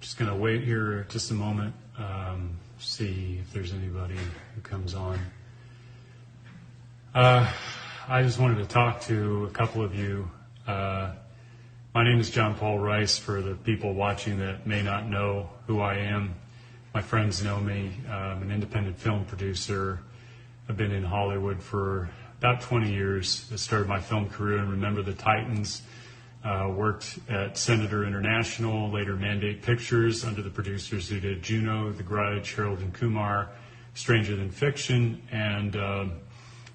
Just going to wait here just a moment, see if there's anybody who comes on. I just wanted to talk to a couple of you. My name is John Paul Rice, for the people watching that may not know who I am. My friends know me. I'm an independent film producer. I've been in Hollywood for about 20 years. I started my film career in Remember the Titans. Worked at Senator International, later Mandate Pictures, under the producers who did Juno, The Grudge, Harold and Kumar, Stranger Than Fiction, and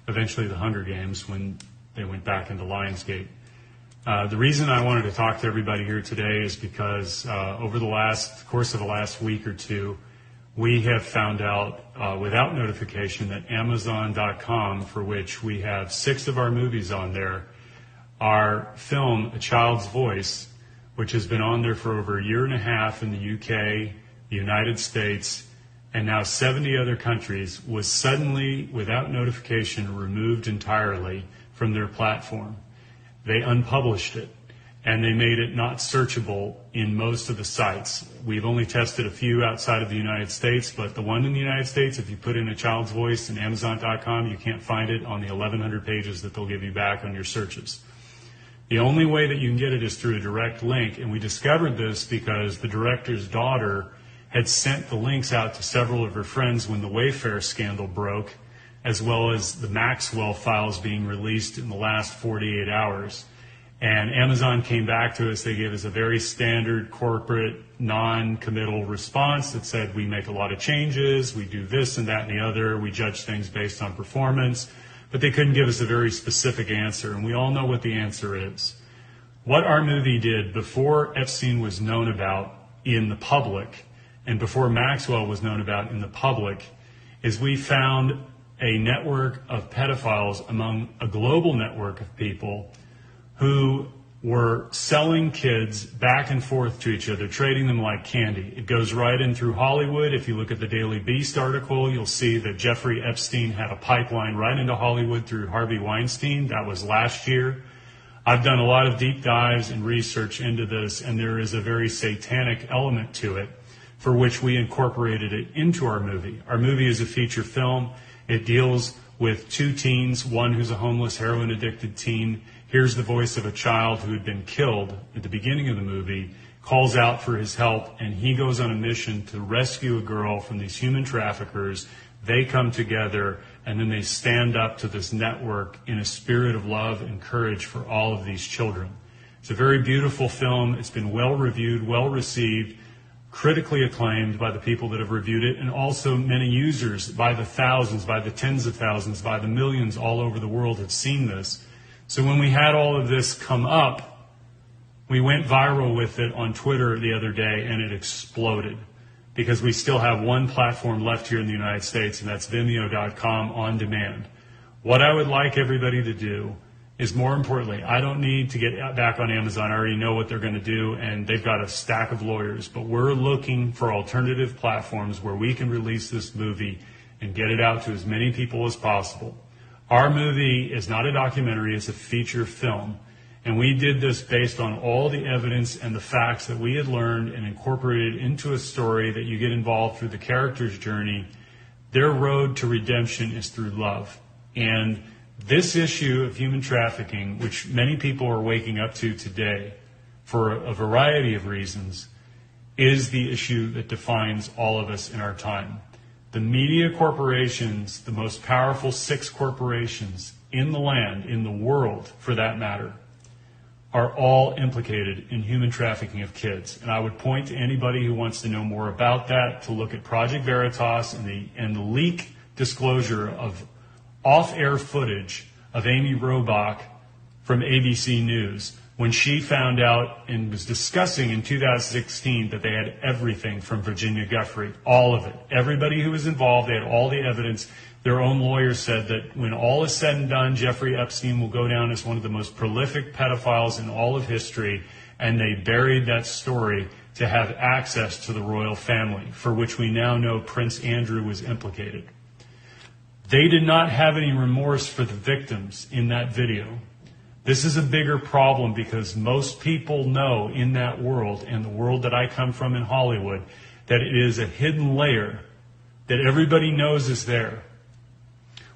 eventually The Hunger Games when they went back into Lionsgate. The reason I wanted to talk to everybody here today is because over the course of the last week or two, we have found out without notification that Amazon.com, for which we have 6 of our movies on there, our film, A Child's Voice, which has been on there for over a year and a half in the UK, the United States, and now 70 other countries, was suddenly, without notification, removed entirely from their platform. They unpublished it, and they made it not searchable in most of the sites. We've only tested a few outside of the United States, but the one in the United States, if you put in A Child's Voice in Amazon.com, you can't find it on the 1,100 pages that they'll give you back on your searches. The only way that you can get it is through a direct link, and we discovered this because the director's daughter had sent the links out to several of her friends when the Wayfair scandal broke, as well as the Maxwell files being released in the last 48 hours. And Amazon came back to us. They gave us a very standard corporate non-committal response that said, we make a lot of changes, we do this and that and the other, we judge things based on performance. But they couldn't give us a very specific answer, and we all know what the answer is. What our movie did before Epstein was known about in the public, and before Maxwell was known about in the public, is we found a network of pedophiles among a global network of people who were selling kids back and forth to each other, trading them like candy. It goes right in through Hollywood. If you look at the Daily Beast article, you'll see that Jeffrey Epstein had a pipeline right into Hollywood through Harvey Weinstein. That was last year. I've done a lot of deep dives and research into this, and there is a very satanic element to it, for which we incorporated it into our movie. Our movie is a feature film. It deals with 2 teens, one who's a homeless, heroin-addicted teen, hears the voice of a child who had been killed at the beginning of the movie, calls out for his help, and he goes on a mission to rescue a girl from these human traffickers. They come together, and then they stand up to this network in a spirit of love and courage for all of these children. It's a very beautiful film. It's been well reviewed, well received, critically acclaimed by the people that have reviewed it, and also many users, by the thousands, by the tens of thousands, by the millions all over the world have seen this. So when we had all of this come up, we went viral with it on Twitter the other day, and it exploded, because we still have one platform left here in the United States, and that's Vimeo.com on demand. What I would like everybody to do is, more importantly, I don't need to get back on Amazon. I already know what they're going to do, and they've got a stack of lawyers, but we're looking for alternative platforms where we can release this movie and get it out to as many people as possible. Our movie is not a documentary, it's a feature film. And we did this based on all the evidence and the facts that we had learned and incorporated into a story that you get involved through the character's journey. Their road to redemption is through love. And this issue of human trafficking, which many people are waking up to today for a variety of reasons, is the issue that defines all of us in our time. The media corporations, the most powerful 6 corporations in the land, in the world for that matter, are all implicated in human trafficking of kids. And I would point to anybody who wants to know more about that to look at Project Veritas and the leak disclosure of off-air footage of Amy Robach from ABC News, when she found out and was discussing in 2016 that they had everything from Virginia Giuffre, all of it. Everybody who was involved, they had all the evidence. Their own lawyers said that when all is said and done, Jeffrey Epstein will go down as one of the most prolific pedophiles in all of history, and they buried that story to have access to the royal family, for which we now know Prince Andrew was implicated. They did not have any remorse for the victims in that video. This is a bigger problem because most people know in that world, and the world that I come from in Hollywood, that it is a hidden layer that everybody knows is there.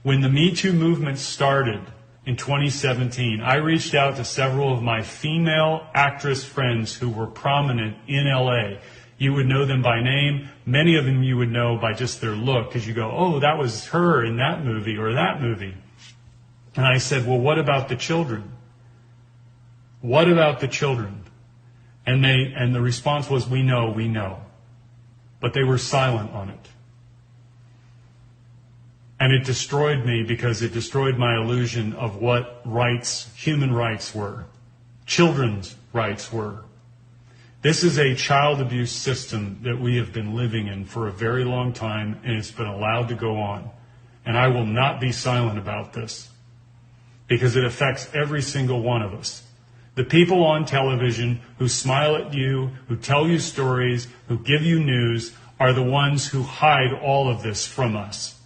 When the Me Too movement started in 2017, I reached out to several of my female actress friends who were prominent in LA. You would know them by name. Many of them you would know by just their look, because you go, oh, that was her in that movie or that movie. And I said, well, what about the children? What about the children? And the response was, we know. But they were silent on it. And it destroyed me because it destroyed my illusion of what rights, human rights were, children's rights were. This is a child abuse system that we have been living in for a very long time, and it's been allowed to go on. And I will not be silent about this because it affects every single one of us. The people on television who smile at you, who tell you stories, who give you news, are the ones who hide all of this from us.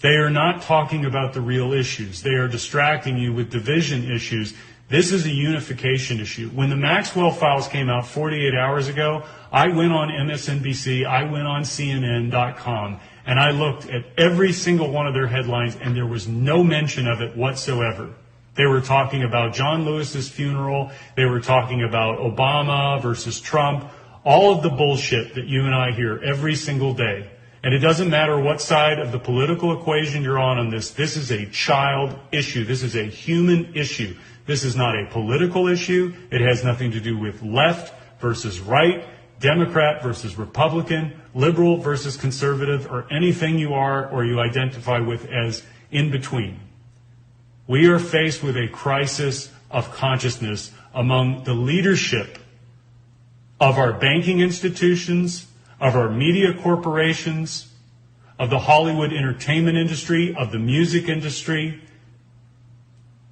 They are not talking about the real issues. They are distracting you with division issues. This is a unification issue. When the Maxwell files came out 48 hours ago, I went on MSNBC, I went on CNN.com, and I looked at every single one of their headlines, and there was no mention of it whatsoever. They were talking about John Lewis's funeral. They were talking about Obama versus Trump, all of the bullshit that you and I hear every single day. And it doesn't matter what side of the political equation you're on this. This is a child issue. This is a human issue. This is not a political issue. It has nothing to do with left versus right, Democrat versus Republican, liberal versus conservative, or anything you are or you identify with as in between. We are faced with a crisis of consciousness among the leadership of our banking institutions, of our media corporations, of the Hollywood entertainment industry, of the music industry.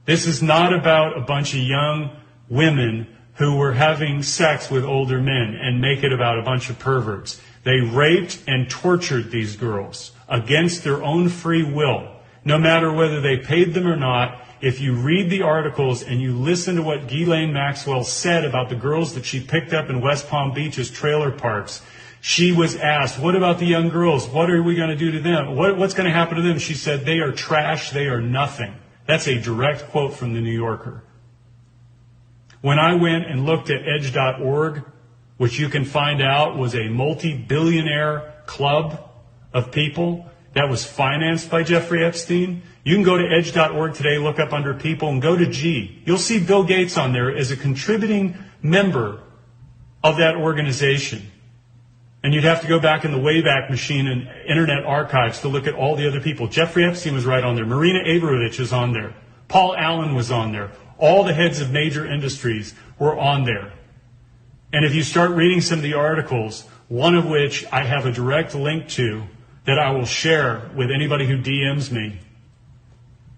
This is not about a bunch of young women who were having sex with older men and make it about a bunch of perverts. They raped and tortured these girls against their own free will, no matter whether they paid them or not. If you read the articles and you listen to what Ghislaine Maxwell said about the girls that she picked up in West Palm Beach's trailer parks, she was asked, what about the young girls? What are we going to do to them? What's going to happen to them? She said, they are trash. They are nothing. That's a direct quote from the New Yorker. When I went and looked at edge.org, which you can find out was a multi-billionaire club of people that was financed by Jeffrey Epstein, you can go to edge.org today, look up under people, and go to G. You'll see Bill Gates on there as a contributing member of that organization. And you'd have to go back in the Wayback Machine and Internet Archives to look at all the other people. Jeffrey Epstein was right on there. Marina Abramovich is on there. Paul Allen was on there. All the heads of major industries were on there. And if you start reading some of the articles, one of which I have a direct link to that I will share with anybody who DMs me,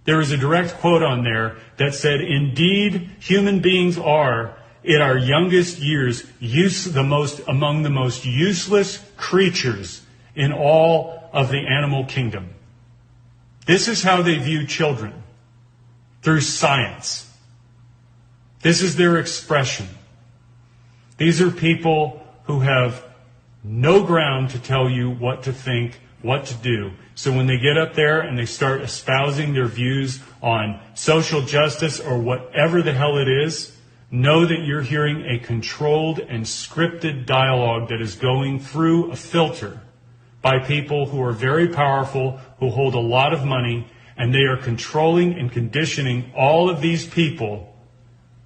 there is a direct quote on there that said, indeed, human beings are, in our youngest years, among the most useless creatures in all of the animal kingdom. This is how they view children, through science. This is their expression. These are people who have no ground to tell you what to think, what to do. So when they get up there and they start espousing their views on social justice or whatever the hell it is, know that you're hearing a controlled and scripted dialogue that is going through a filter by people who are very powerful, who hold a lot of money, and they are controlling and conditioning all of these people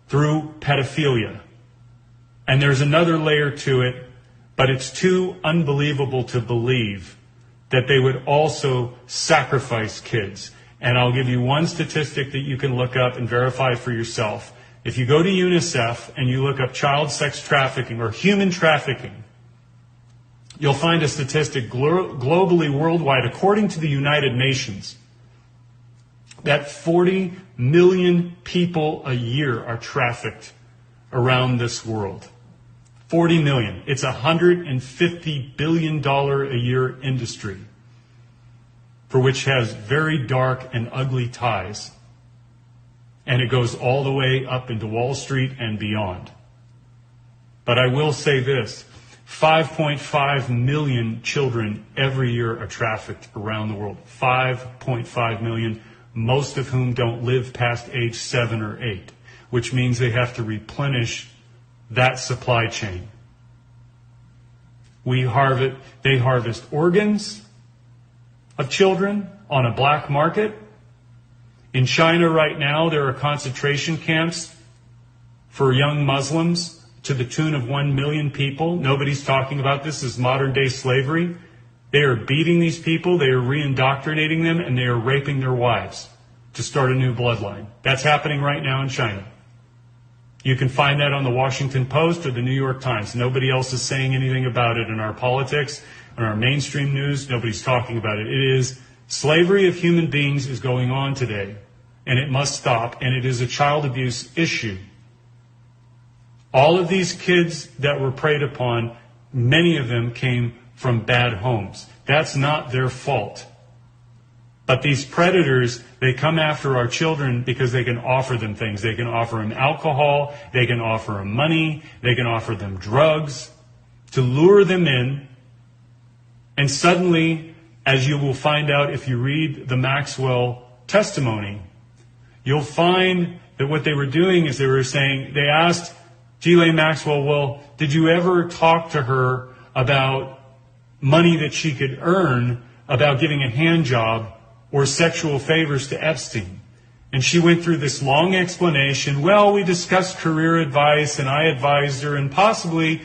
through pedophilia. And there's another layer to it, but it's too unbelievable to believe that they would also sacrifice kids. And I'll give you one statistic that you can look up and verify for yourself. If you go to UNICEF and you look up child sex trafficking or human trafficking, you'll find a statistic globally, worldwide, according to the United Nations, that 40 million people a year are trafficked around this world. 40 million. It's a $150 billion a year industry for which has very dark and ugly ties. And it goes all the way up into Wall Street and beyond. But I will say this, 5.5 million children every year are trafficked around the world. 5.5 million, most of whom don't live past age 7 or 8, which means they have to replenish that supply chain. They harvest organs of children on a black market. In China right now, there are concentration camps for young Muslims to the tune of 1 million people. Nobody's talking about this as modern day slavery. They are beating these people, they are re-indoctrinating them, and they are raping their wives to start a new bloodline. That's happening right now in China. You can find that on the Washington Post or the New York Times. Nobody else is saying anything about it in our politics, in our mainstream news. Nobody's talking about it. It is slavery of human beings is going on today, and it must stop, and it is a child abuse issue. All of these kids that were preyed upon, many of them came from bad homes. That's not their fault. But these predators, they come after our children because they can offer them things. They can offer them alcohol, they can offer them money, they can offer them drugs to lure them in. And suddenly, as you will find out if you read the Maxwell testimony, you'll find that what they were doing is they asked Ghislaine Maxwell, well, did you ever talk to her about money that she could earn about giving a hand job or sexual favors to Epstein? And she went through this long explanation. Well, we discussed career advice, and I advised her and possibly,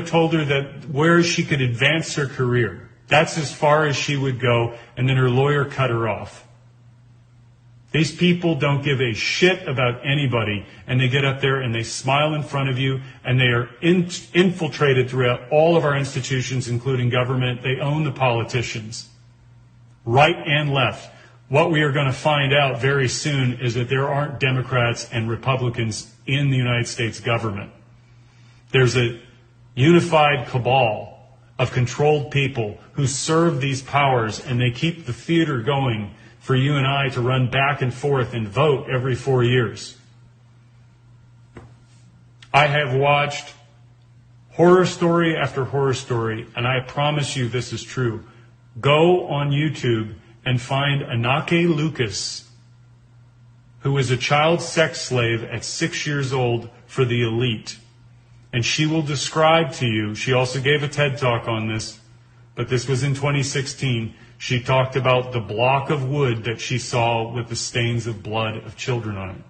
told her that where she could advance her career. That's as far as she would go, and then her lawyer cut her off. These people don't give a shit about anybody, and they get up there and they smile in front of you, and they are infiltrated throughout all of our institutions, including government. They own the politicians, right and left. What we are going to find out very soon is that there aren't Democrats and Republicans in the United States government. There's a unified cabal of controlled people who serve these powers, and they keep the theater going for you and I to run back and forth and vote every 4 years. I have watched horror story after horror story, and I promise you this is true. Go on YouTube and find Anake Lucas, who was a child sex slave at 6 years old for the elite. And she will describe to you, she also gave a TED Talk on this, but this was in 2016. She talked about the block of wood that she saw with the stains of blood of children on it.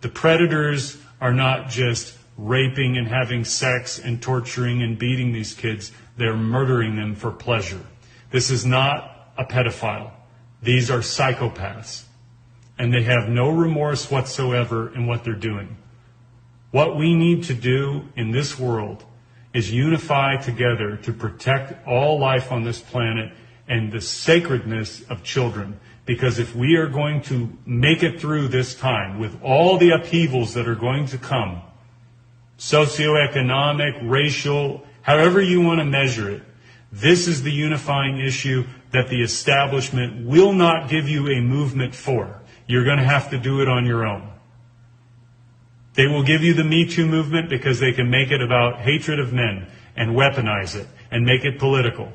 The predators are not just raping and having sex and torturing and beating these kids. They're murdering them for pleasure. This is not a pedophile. These are psychopaths. And they have no remorse whatsoever in what they're doing. What we need to do in this world is unify together to protect all life on this planet and the sacredness of children. Because if we are going to make it through this time with all the upheavals that are going to come, socioeconomic, racial, however you want to measure it, this is the unifying issue that the establishment will not give you a movement for. You're going to have to do it on your own. They will give you the Me Too movement because they can make it about hatred of men and weaponize it and make it political.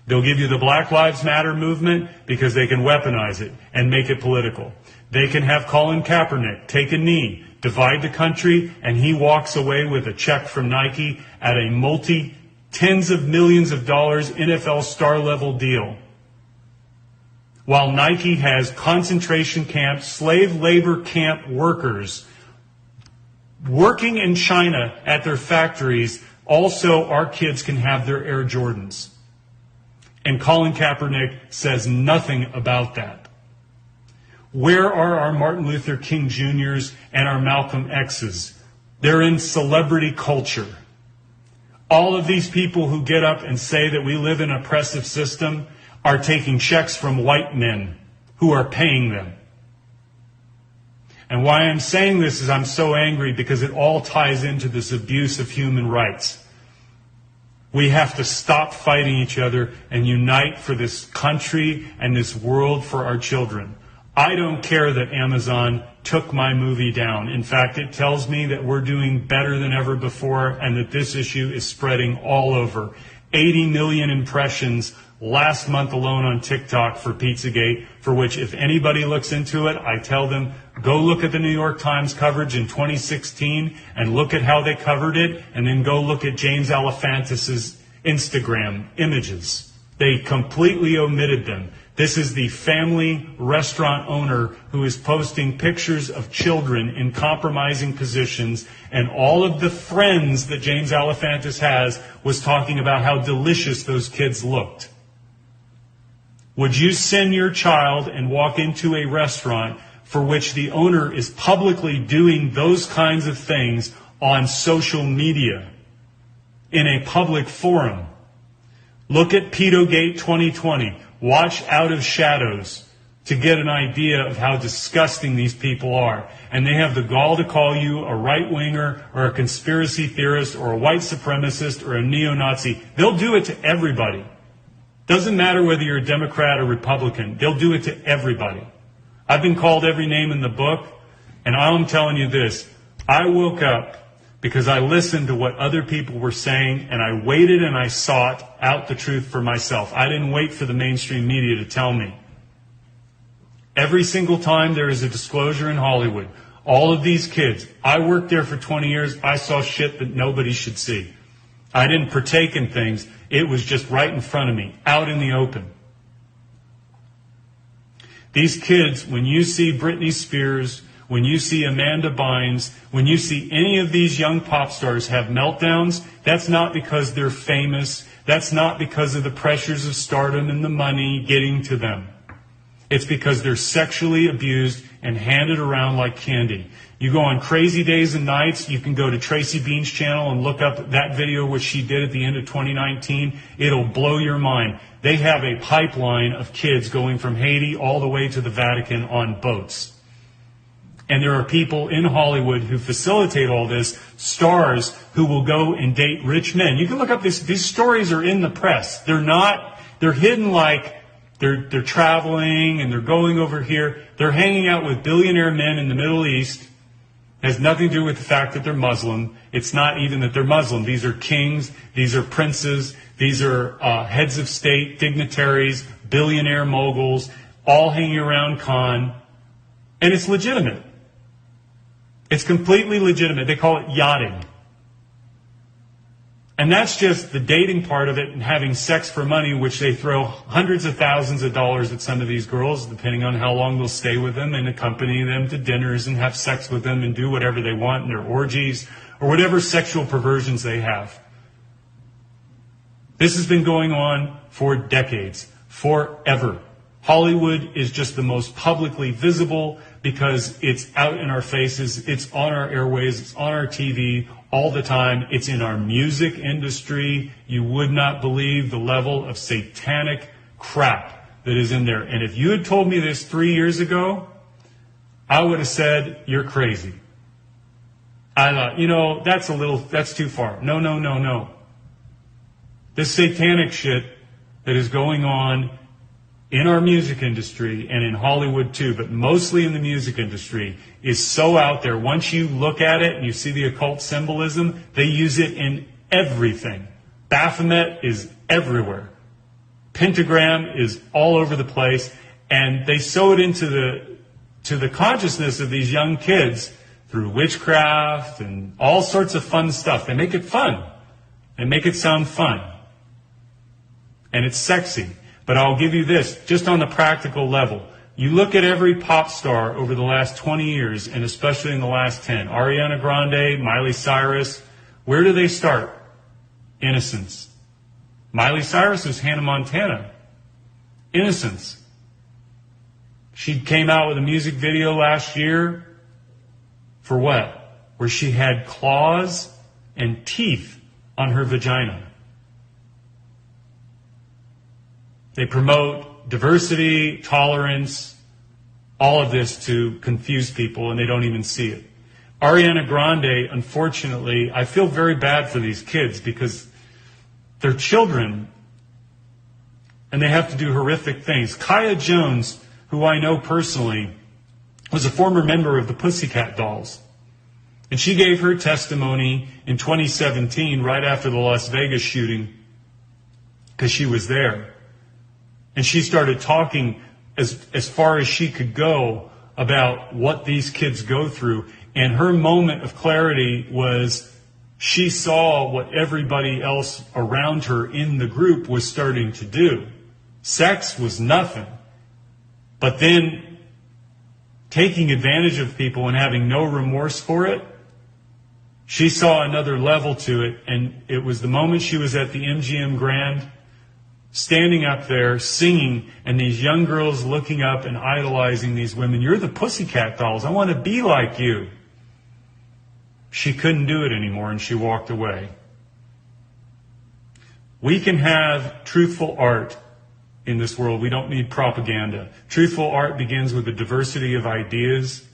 They'll give you the Black Lives Matter movement because they can weaponize it and make it political. They can have Colin Kaepernick take a knee, divide the country, and he walks away with a check from Nike at a tens of millions of dollars NFL star level deal. While Nike has concentration camp, slave labor camp workers working in China at their factories, also our kids can have their Air Jordans. And Colin Kaepernick says nothing about that. Where are our Martin Luther King Jr.'s and our Malcolm X's? They're in celebrity culture. All of these people who get up and say that we live in an oppressive system are taking checks from white men who are paying them. And why I'm saying this is I'm so angry because it all ties into this abuse of human rights. We have to stop fighting each other and unite for this country and this world for our children. I don't care that Amazon took my movie down. In fact, it tells me that we're doing better than ever before and that this issue is spreading all over. 80 million impressions last month alone on TikTok for Pizzagate, for which if anybody looks into it, I tell them, go look at the New York Times coverage in 2016 and look at how they covered it, and then go look at James Alefantis' Instagram images. They completely omitted them. This is the family restaurant owner who is posting pictures of children in compromising positions, and all of the friends that James Alefantis has was talking about how delicious those kids looked. Would you send your child and walk into a restaurant for which the owner is publicly doing those kinds of things on social media in a public forum? Look at Pedogate 2020. Watch Out of Shadows to get an idea of how disgusting these people are. And they have the gall to call you a right-winger or a conspiracy theorist or a white supremacist or a neo-Nazi. They'll do it to everybody. Doesn't matter whether you're a Democrat or Republican. They'll do it to everybody. I've been called every name in the book, and I'm telling you this. I woke up because I listened to what other people were saying, and I waited and I sought out the truth for myself. I didn't wait for the mainstream media to tell me. Every single time there is a disclosure in Hollywood, all of these kids, I worked there for 20 years, I saw shit that nobody should see. I didn't partake in things. It was just right in front of me, out in the open. These kids, when you see Britney Spears, when you see Amanda Bynes, when you see any of these young pop stars have meltdowns, that's not because they're famous. That's not because of the pressures of stardom and the money getting to them. It's because they're sexually abused and handed around like candy. You go on Crazy Days and Nights, you can go to Tracy Bean's channel and look up that video which she did at the end of 2019. It'll blow your mind. They have a pipeline of kids going from Haiti all the way to the Vatican on boats. And there are people in Hollywood who facilitate all this, stars who will go and date rich men. You can look up this. These stories are in the press. They're hidden like they're traveling and they're going over here. They're hanging out with billionaire men in the Middle East. It has nothing to do with the fact that they're Muslim. It's not even that they're Muslim. These are kings. These are princes. These are heads of state, dignitaries, billionaire moguls, all hanging around Cannes. And it's legitimate. It's completely legitimate. They call it yachting. And that's just the dating part of it and having sex for money, which they throw hundreds of thousands of dollars at some of these girls, depending on how long they'll stay with them, and accompany them to dinners and have sex with them and do whatever they want in their orgies or whatever sexual perversions they have. This has been going on for decades, forever. Hollywood is just the most publicly visible because it's out in our faces, it's on our airways, it's on our TV all the time. It's in our music industry. You would not believe the level of satanic crap that is in there. And if you had told me this 3 years ago, I would have said, you're crazy. I thought, that's too far. No. This satanic shit that is going on in our music industry and in Hollywood too, but mostly in the music industry, is so out there. Once you look at it and you see the occult symbolism, they use it in everything. Baphomet is everywhere. Pentagram is all over the place, and they sew it into the consciousness of these young kids through witchcraft and all sorts of fun stuff. They make it fun. They make it sound fun. And it's sexy. But I'll give you this, just on the practical level. You look at every pop star over the last 20 years, and especially in the last 10. Ariana Grande, Miley Cyrus. Where do they start? Innocence. Miley Cyrus is Hannah Montana. Innocence. She came out with a music video last year for what? Where she had claws and teeth on her vagina. They promote diversity, tolerance, all of this to confuse people, and they don't even see it. Ariana Grande, unfortunately, I feel very bad for these kids because they're children and they have to do horrific things. Kaya Jones, who who I know personally, was a former member of the Pussycat Dolls. And she gave her testimony in 2017, right after the Las Vegas shooting, because she was there. And she started talking as far as she could go about what these kids go through. And her moment of clarity was she saw what everybody else around her in the group was starting to do. Sex was nothing. But then taking advantage of people and having no remorse for it, she saw another level to it. And it was the moment she was at the MGM Grand, standing up there, singing, and these young girls looking up and idolizing these women. You're the Pussycat Dolls. I want to be like you. She couldn't do it anymore, and she walked away. We can have truthful art in this world. We don't need propaganda. Truthful art begins with a diversity of ideas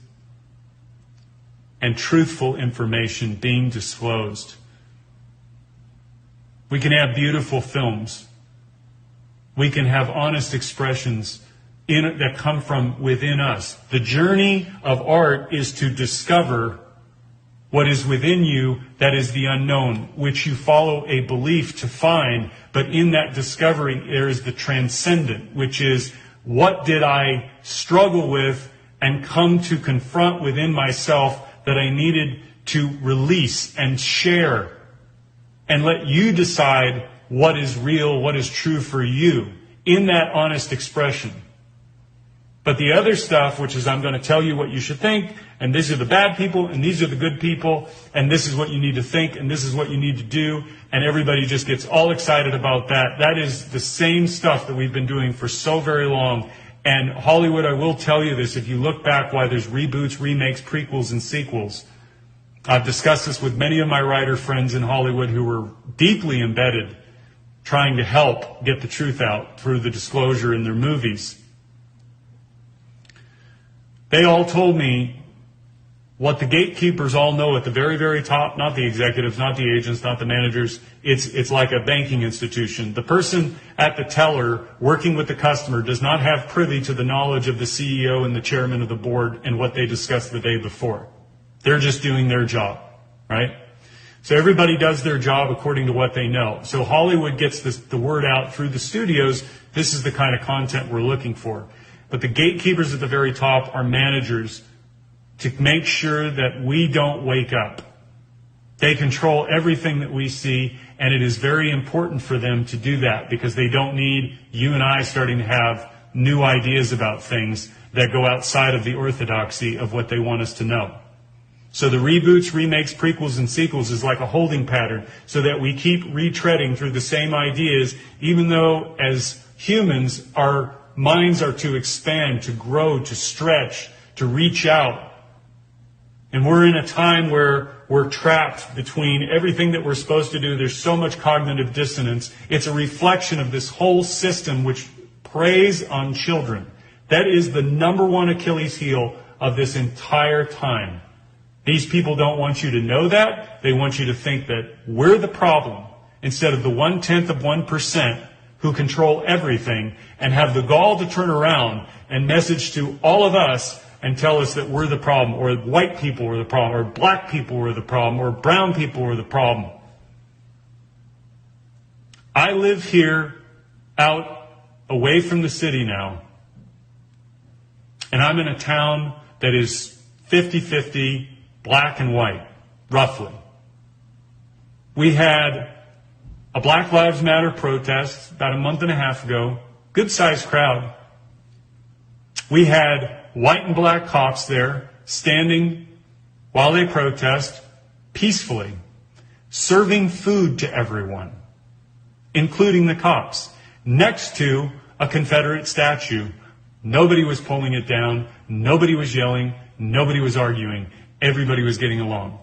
and truthful information being disclosed. We can have beautiful films. We can have honest expressions that come from within us. The journey of art is to discover what is within you that is the unknown, which you follow a belief to find. But in that discovery, there is the transcendent, which is what did I struggle with and come to confront within myself that I needed to release and share, and let you decide what is real, what is true for you in that honest expression. But the other stuff, which is I'm going to tell you what you should think, and these are the bad people, and these are the good people, and this is what you need to think, and this is what you need to do, and everybody just gets all excited about that. That is the same stuff that we've been doing for so very long. And Hollywood, I will tell you this, if you look back why there's reboots, remakes, prequels, and sequels, I've discussed this with many of my writer friends in Hollywood who were deeply embedded trying to help get the truth out through the disclosure in their movies. They all told me what the gatekeepers all know at the very, very top, not the executives, not the agents, not the managers. It's like a banking institution. The person at the teller working with the customer does not have privy to the knowledge of the CEO and the chairman of the board and what they discussed the day before. They're just doing their job, right? So everybody does their job according to what they know. So Hollywood gets the word out through the studios. This is the kind of content we're looking for. But the gatekeepers at the very top are managers to make sure that we don't wake up. They control everything that we see, and it is very important for them to do that because they don't need you and I starting to have new ideas about things that go outside of the orthodoxy of what they want us to know. So the reboots, remakes, prequels, and sequels is like a holding pattern so that we keep retreading through the same ideas, even though as humans, our minds are to expand, to grow, to stretch, to reach out. And we're in a time where we're trapped between everything that we're supposed to do. There's so much cognitive dissonance. It's a reflection of this whole system which preys on children. That is the number one Achilles heel of this entire time. These people don't want you to know that. They want you to think that we're the problem instead of the 0.1% who control everything and have the gall to turn around and message to all of us and tell us that we're the problem, or white people are the problem, or black people are the problem, or brown people are the problem. I live here out away from the city now, and I'm in a town that is 50-50 black and white, roughly. We had a Black Lives Matter protest about a month and a half ago, good-sized crowd. We had white and black cops there standing while they protest peacefully, serving food to everyone, including the cops, next to a Confederate statue. Nobody was pulling it down. Nobody was yelling. Nobody was arguing. Everybody was getting along.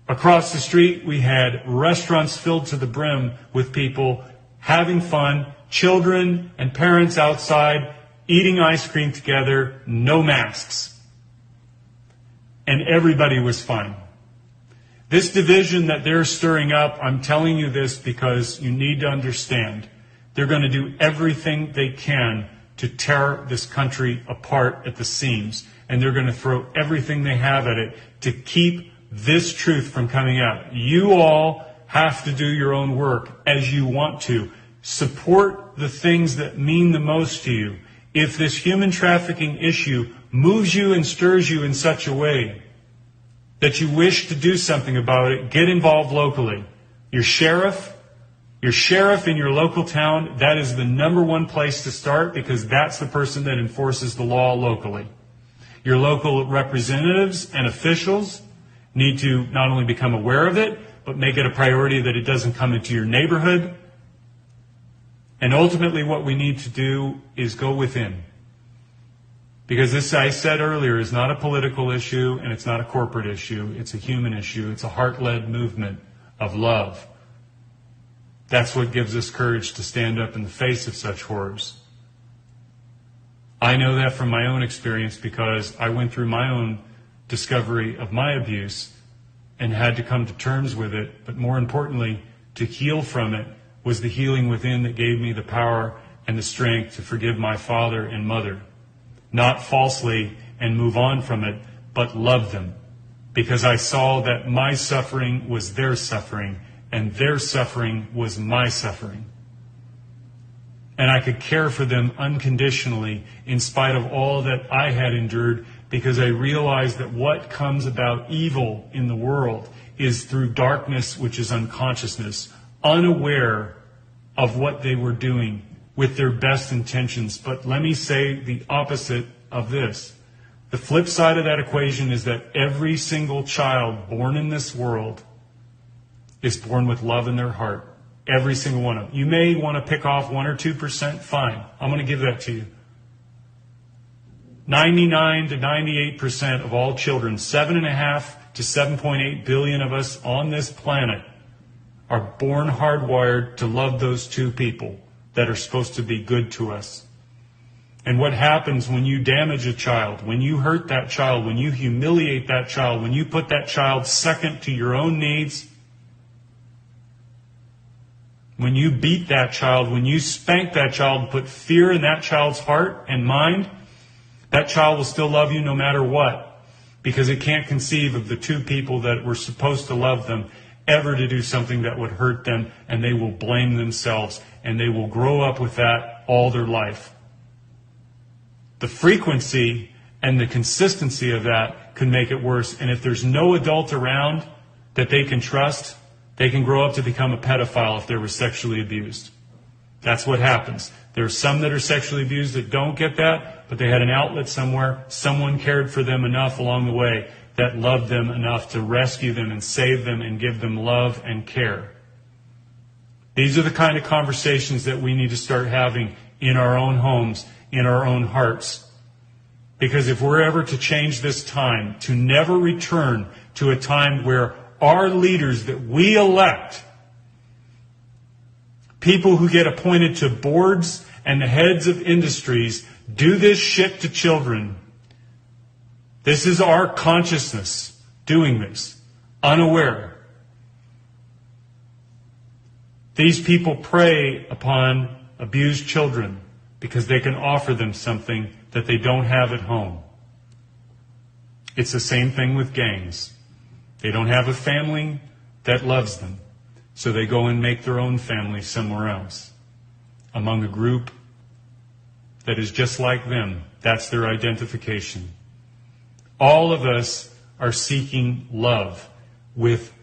Across the street, we had restaurants filled to the brim with people having fun, children and parents outside eating ice cream together, no masks. And everybody was fine. This division that they're stirring up, I'm telling you this because you need to understand, they're going to do everything they can to tear this country apart at the seams. And they're going to throw everything they have at it to keep this truth from coming out. You all have to do your own work as you want to. Support the things that mean the most to you. If this human trafficking issue moves you and stirs you in such a way that you wish to do something about it, get involved locally. Your sheriff in your local town, that is the number one place to start, because that's the person that enforces the law locally. Your local representatives and officials need to not only become aware of it, but make it a priority that it doesn't come into your neighborhood. And ultimately what we need to do is go within. Because this, I said earlier, is not a political issue and it's not a corporate issue. It's a human issue. It's a heart-led movement of love. That's what gives us courage to stand up in the face of such horrors. I know that from my own experience because I went through my own discovery of my abuse and had to come to terms with it. But more importantly, to heal from it was the healing within that gave me the power and the strength to forgive my father and mother. Not falsely and move on from it, but love them. Because I saw that my suffering was their suffering, and their suffering was my suffering. And I could care for them unconditionally in spite of all that I had endured, because I realized that what comes about evil in the world is through darkness, which is unconsciousness, unaware of what they were doing with their best intentions. But let me say the opposite of this. The flip side of that equation is that every single child born in this world is born with love in their heart. Every single one of them. You may want to pick off 1 or 2%. Fine. I'm going to give that to you. 99 to 98% of all children, 7.5 to 7.8 billion of us on this planet, are born hardwired to love those two people that are supposed to be good to us. And what happens when you damage a child, when you hurt that child, when you humiliate that child, when you put that child second to your own needs, when you beat that child, when you spank that child and put fear in that child's heart and mind, that child will still love you no matter what, because it can't conceive of the two people that were supposed to love them ever to do something that would hurt them, and they will blame themselves, and they will grow up with that all their life. The frequency and the consistency of that can make it worse. And if there's no adult around that they can trust, they can grow up to become a pedophile if they were sexually abused. That's what happens. There are some that are sexually abused that don't get that, but they had an outlet somewhere. Someone cared for them enough along the way that loved them enough to rescue them and save them and give them love and care. These are the kind of conversations that we need to start having in our own homes, in our own hearts. Because if we're ever to change this time, to never return to a time where our leaders that we elect, people who get appointed to boards and the heads of industries, do this shit to children. This is our consciousness doing this, unaware. These people prey upon abused children because they can offer them something that they don't have at home. It's the same thing with gangs. They don't have a family that loves them, so they go and make their own family somewhere else, among a group that is just like them. That's their identification. All of us are seeking love with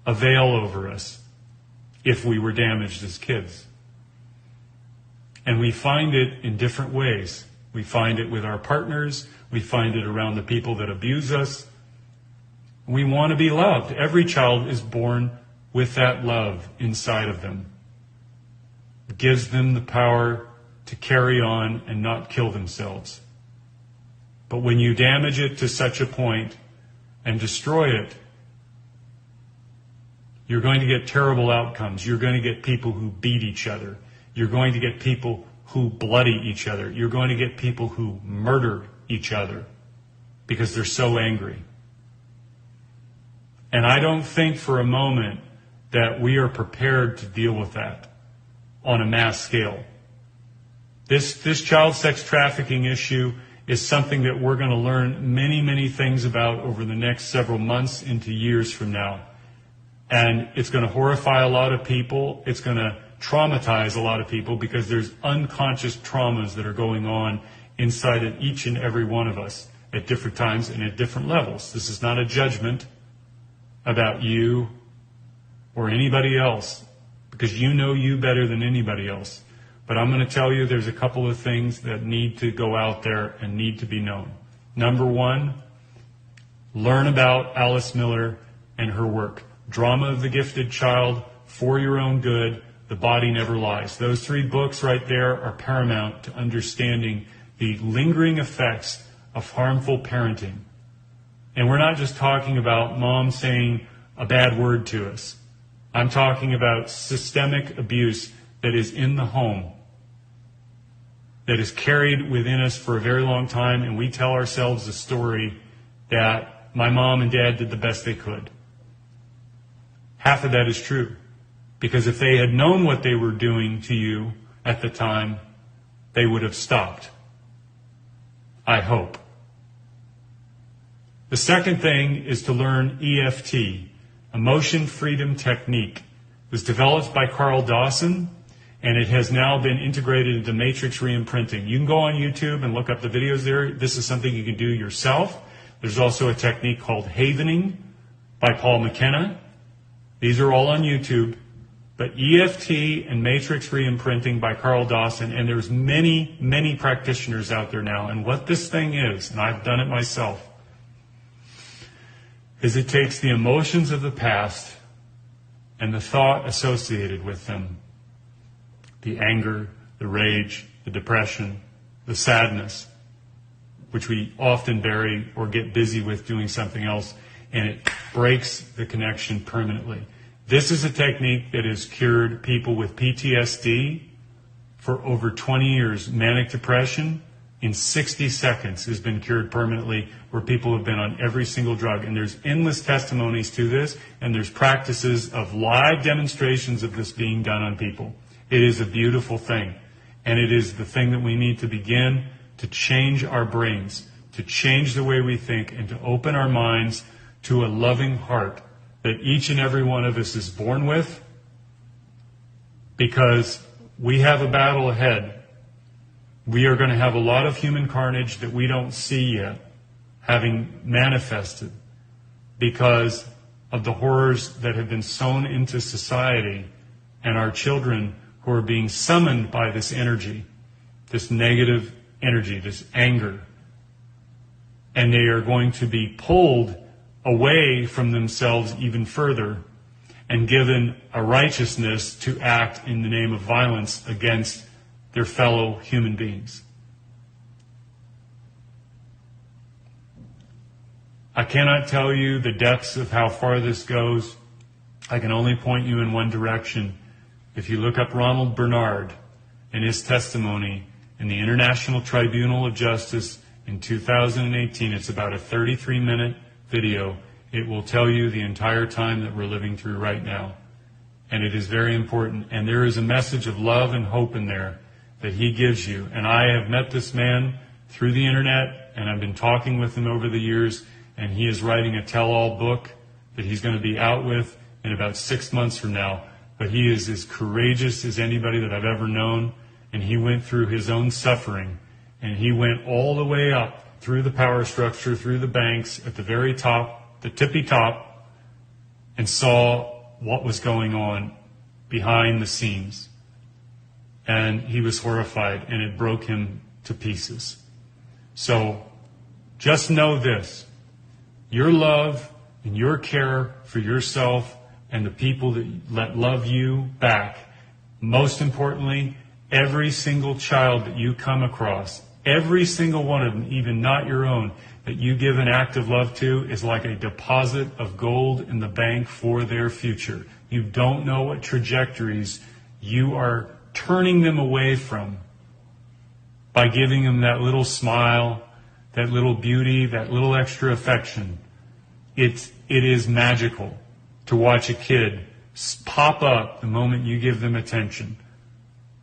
a veil over us if we were damaged as kids. And we find it in different ways. We find it with our partners. We find it around the people that abuse us. We want to be loved. Every child is born with that love inside of them. It gives them the power to carry on and not kill themselves. But when you damage it to such a point and destroy it, you're going to get terrible outcomes. You're going to get people who beat each other. You're going to get people who bloody each other. You're going to get people who murder each other because they're so angry. And I don't think for a moment that we are prepared to deal with that on a mass scale. This child sex trafficking issue is something that we're going to learn many, many things about over the next several months into years from now. And it's going to horrify a lot of people. It's going to traumatize a lot of people because there's unconscious traumas that are going on inside of each and every one of us at different times and at different levels. This is not a judgment about you or anybody else, because you know you better than anybody else. But I'm going to tell you there's a couple of things that need to go out there and need to be known. Number one, learn about Alice Miller and her work. Drama of the Gifted Child, For Your Own Good, The Body Never Lies. Those 3 books right there are paramount to understanding the lingering effects of harmful parenting. And we're not just talking about mom saying a bad word to us. I'm talking about systemic abuse that is in the home, that is carried within us for a very long time, and we tell ourselves the story that my mom and dad did the best they could. Half of that is true, because if they had known what they were doing to you at the time, they would have stopped. I hope. The second thing is to learn EFT, Emotion Freedom Technique. It was developed by Carl Dawson, and it has now been integrated into matrix reimprinting. You can go on YouTube and look up the videos there. This is something you can do yourself. There's also a technique called havening by Paul McKenna. These are all on YouTube. But EFT and matrix reimprinting by Carl Dawson, and there's many, many practitioners out there now. And what this thing is, and I've done it myself, is it takes the emotions of the past and the thought associated with them, the anger, the rage, the depression, the sadness, which we often bury or get busy with doing something else, and it breaks the connection permanently. This is a technique that has cured people with PTSD for over 20 years. Manic depression, in 60 seconds, has been cured permanently, where people have been on every single drug. And there's endless testimonies to this, and there's practices of live demonstrations of this being done on people. It is a beautiful thing, and it is the thing that we need to begin to change our brains, to change the way we think, and to open our minds to a loving heart that each and every one of us is born with, because we have a battle ahead. We are going to have a lot of human carnage that we don't see yet having manifested because of the horrors that have been sown into society, and our children who are being summoned by this energy, this negative energy, this anger, and they are going to be pulled away from themselves even further and given a righteousness to act in the name of violence against their fellow human beings. I cannot tell you the depths of how far this goes. I can only point you in one direction. If you look up Ronald Bernard and his testimony in the International Tribunal of Justice in 2018, it's about a 33-minute video. It will tell you the entire time that we're living through right now. And it is very important. And there is a message of love and hope in there that he gives you. And I have met this man through the internet, and I've been talking with him over the years, and he is writing a tell-all book that he's going to be out with in about 6 months from now. But he is as courageous as anybody that I've ever known, and he went through his own suffering, and he went all the way up through the power structure, through the banks, at the very top, the tippy top, and saw what was going on behind the scenes. And he was horrified, and it broke him to pieces. So just know this: your love and your care for yourself and the people that love you back, most importantly, every single child that you come across, every single one of them, even not your own, that you give an act of love to, is like a deposit of gold in the bank for their future. You don't know what trajectories you are turning them away from by giving them that little smile, that little beauty, that little extra affection. It is magical to watch a kid pop up the moment you give them attention.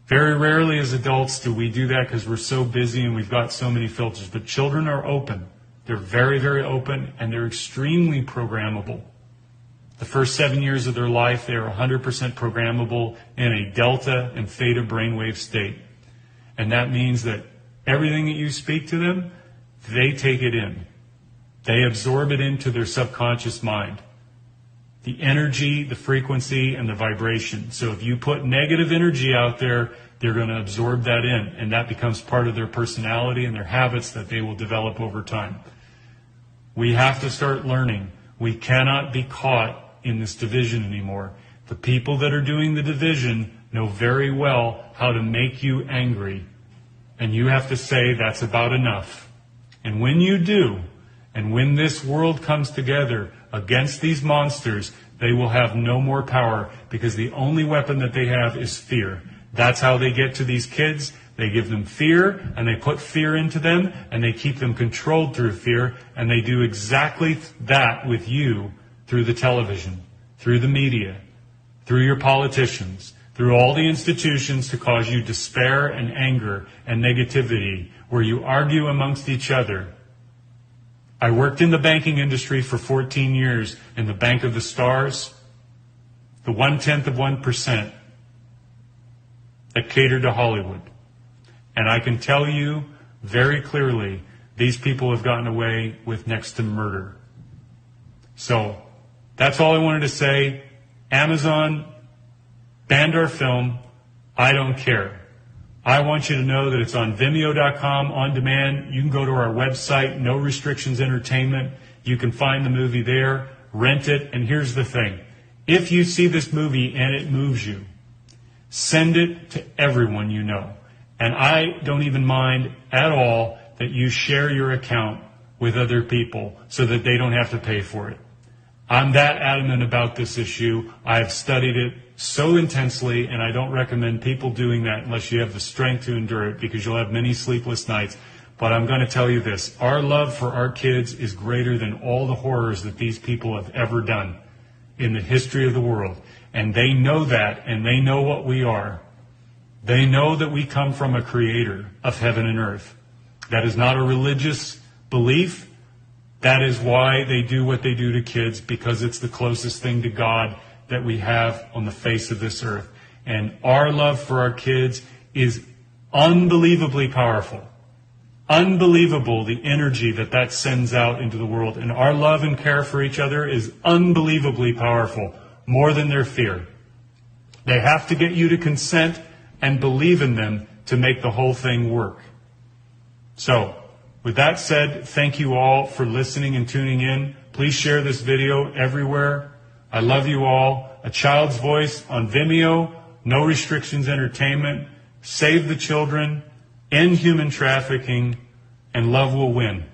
Very rarely as adults do we do that because we're so busy and we've got so many filters. But children are open. They're very, very open, and they're extremely programmable. The first 7 years of their life, they are 100% programmable in a delta and theta brainwave state. And that means that everything that you speak to them, they take it in. They absorb it into their subconscious mind. The energy, the frequency, and the vibration. So if you put negative energy out there, they're going to absorb that in, and that becomes part of their personality and their habits that they will develop over time. We have to start learning. We cannot be caught in this division anymore. The people that are doing the division know very well how to make you angry, and you have to say that's about enough. And when you do, and when this world comes together against these monsters, they will have no more power because the only weapon that they have is fear. That's how they get to these kids. They give them fear, and they put fear into them, and they keep them controlled through fear, and they do exactly that with you through the television, through the media, through your politicians, through all the institutions to cause you despair and anger and negativity, where you argue amongst each other. I worked in the banking industry for 14 years in the Bank of the Stars, the 1/10% that catered to Hollywood. And I can tell you very clearly, these people have gotten away with next to murder. So that's all I wanted to say. Amazon banned our film. I don't care. I want you to know that it's on Vimeo.com on demand. You can go to our website, No Restrictions Entertainment. You can find the movie there, rent it, and here's the thing. If you see this movie and it moves you, send it to everyone you know. And I don't even mind at all that you share your account with other people so that they don't have to pay for it. I'm that adamant about this issue. I have studied it so intensely, and I don't recommend people doing that unless you have the strength to endure it, because you'll have many sleepless nights. But I'm going to tell you this. Our love for our kids is greater than all the horrors that these people have ever done in the history of the world. And they know that, and they know what we are. They know that we come from a creator of heaven and earth. That is not a religious belief. That is why they do what they do to kids, because it's the closest thing to God that we have on the face of this earth. And our love for our kids is unbelievably powerful. Unbelievable, the energy that sends out into the world. And our love and care for each other is unbelievably powerful, more than their fear. They have to get you to consent and believe in them to make the whole thing work. So, with that said, thank you all for listening and tuning in. Please share this video everywhere. I love you all. A Child's Voice on Vimeo, No Restrictions Entertainment, Save the Children, End Human Trafficking, and love will win.